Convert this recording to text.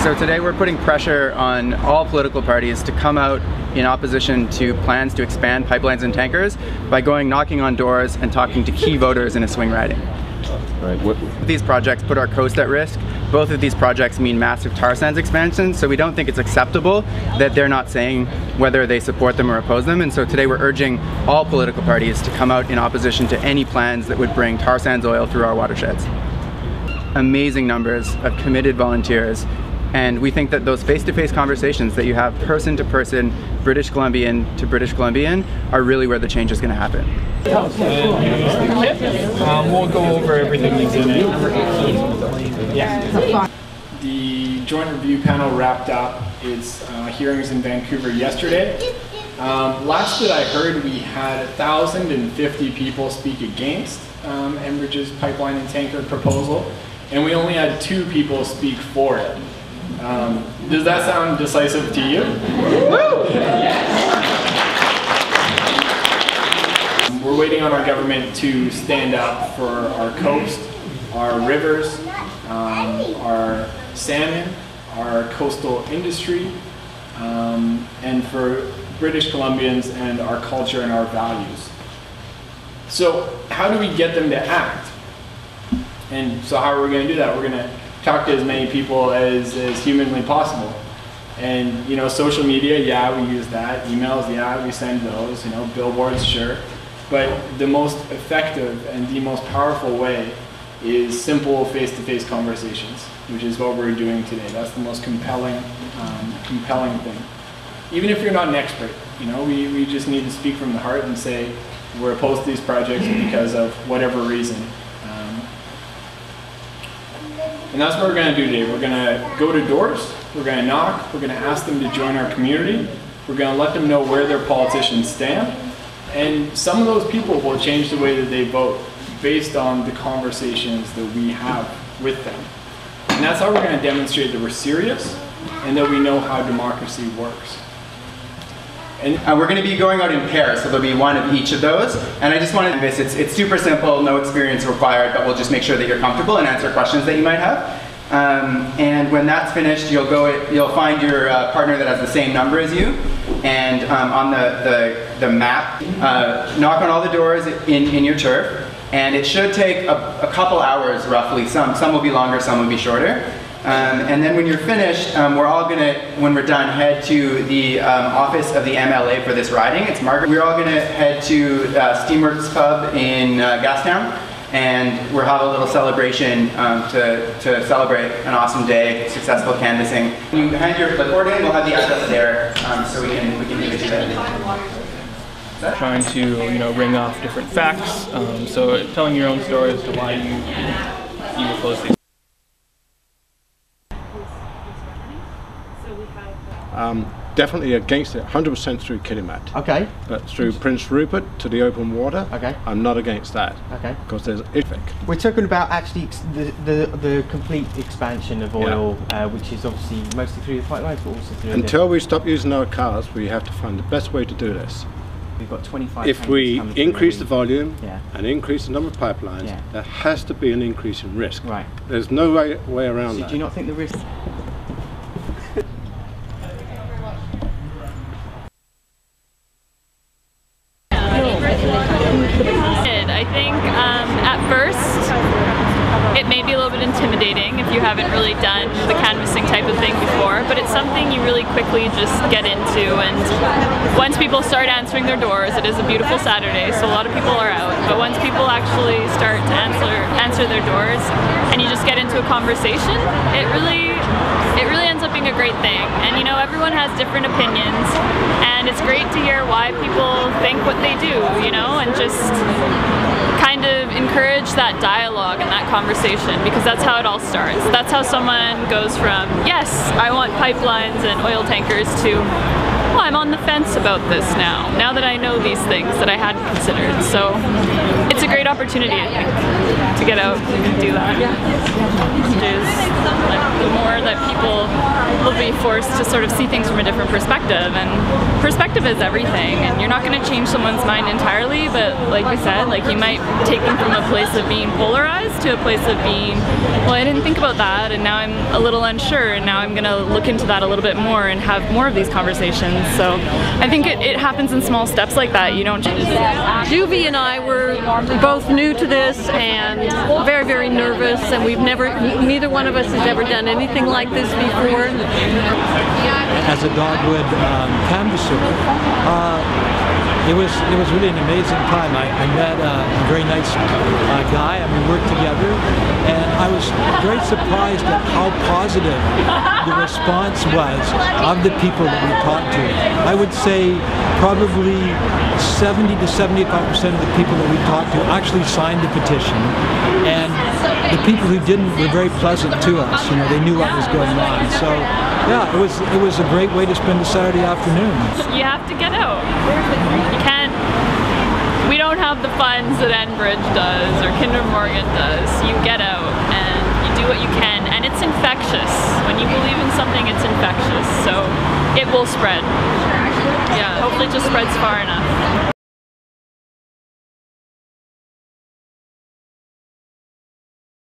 So today we're putting pressure on all political parties to come out in opposition to plans to expand pipelines and tankers by going knocking on doors and talking to key voters in a swing riding. Right. These projects put our coast at risk. Both of these projects mean massive tar sands expansion, so we don't think it's acceptable that they're not saying whether they support them or oppose them. And so today we're urging all political parties to come out in opposition to any plans that would bring tar sands oil through our watersheds. Amazing numbers of committed volunteers, and we think that those face-to-face conversations that you have person to person, British Columbian to British Columbian, are really where the change is going to happen. We'll go over everything that's in it. Yeah. The joint review panel wrapped up its hearings in Vancouver yesterday. Last that I heard, we had 1,050 people speak against Enbridge's pipeline and tanker proposal, and we only had 2 people speak for it. Does that sound decisive to you? We're waiting on our government to stand up for our coast, our rivers, our salmon, our coastal industry, and for British Columbians and our culture and our values. So how do we get them to act? And so how are we going to do that? We're going to talk to as many people as humanly possible. And, you know, social media, yeah, we use that. Emails, yeah, we send those. You know, billboards, sure. But the most effective and the most powerful way is simple face-to-face conversations, which is what we're doing today. That's the most compelling thing. Even if you're not an expert, you know, we just need to speak from the heart and say we're opposed to these projects because of whatever reason. And that's what we're going to do today. We're going to go to doors, we're going to knock, we're going to ask them to join our community, we're going to let them know where their politicians stand, and some of those people will change the way that they vote based on the conversations that we have with them. And that's how we're going to demonstrate that we're serious and that we know how democracy works. And we're going to be going out in pairs, so there'll be one of each of those. And I just wanted to this, it's super simple, no experience required, but we'll just make sure that you're comfortable and answer questions that you might have. And when that's finished, you'll find your partner that has the same number as you. And on the map, knock on all the doors in your turf. And it should take a couple hours roughly. Some will be longer, some will be shorter. And then when you're finished, we're all gonna, when we're done, head to the office of the MLA for this riding. It's Margaret. We're all gonna head to Steamworks Pub in Gastown, and we'll have a little celebration to celebrate an awesome day, successful canvassing. When you hand your clipboard in, we'll have the address there, so we can give it to them. Trying to, you know, ring off different facts. So telling your own story as to why you oppose these. Definitely against it, 100% through Kitimat. Okay. But through Prince Rupert to the open water, okay, I'm not against that. Okay. Because there's effect. We're talking about actually the complete expansion of oil, yeah, which is obviously mostly through the pipelines, but also through. Until we stop using our cars, we have to find the best way to do this. We've got 25. If we increase the volume, yeah, and increase the number of pipelines, yeah, there has to be an increase in risk. Right. There's no way around that. Do you not think the risk? I think at first it may be a little bit intimidating if you haven't really done the canvassing type of thing before, but it's something you really quickly just get into, and once people start answering their doors, it is a beautiful Saturday, so a lot of people are out, but once people actually start to answer their doors and you just get into a conversation, it really ends up being a great thing. And you know, everyone has different opinions, and it's great to hear why people think what they do, you know, and just kind of encourage that dialogue and that conversation, because that's how it all starts. That's how someone goes from, yes, I want pipelines and oil tankers, to, oh, I'm on the fence about this now that I know these things that I hadn't considered. So it's a great opportunity, I think, to get out and do that. The more that people will be forced to sort of see things from a different perspective, and perspective is everything, and you're not going to change someone's mind entirely, but like we said, like you might take them from a place of being polarized to a place of being, well, I didn't think about that, and now I'm a little unsure, and now I'm going to look into that a little bit more and have more of these conversations. So I think it happens in small steps like that. You don't change it. Juvie and I were both new to this and very, very nervous, and neither one of us has ever done anything like this before. As a dogwood canvasser, it was really an amazing time. I met a very nice guy, and we worked together, and I was very surprised at how positive the response was of the people that we talked to. I would say probably 70 to 75% of the people that we talked to actually signed the petition, and the people who didn't were very pleasant to us. You know, they knew what was going on. So yeah, it was a great way to spend a Saturday afternoon. You have to get out. You can't. We don't have the funds that Enbridge does or Kinder Morgan does. You get out and you do what you can, and it's infectious. When you believe in something, it's infectious. So it will spread. Yeah, hopefully it just spreads far enough.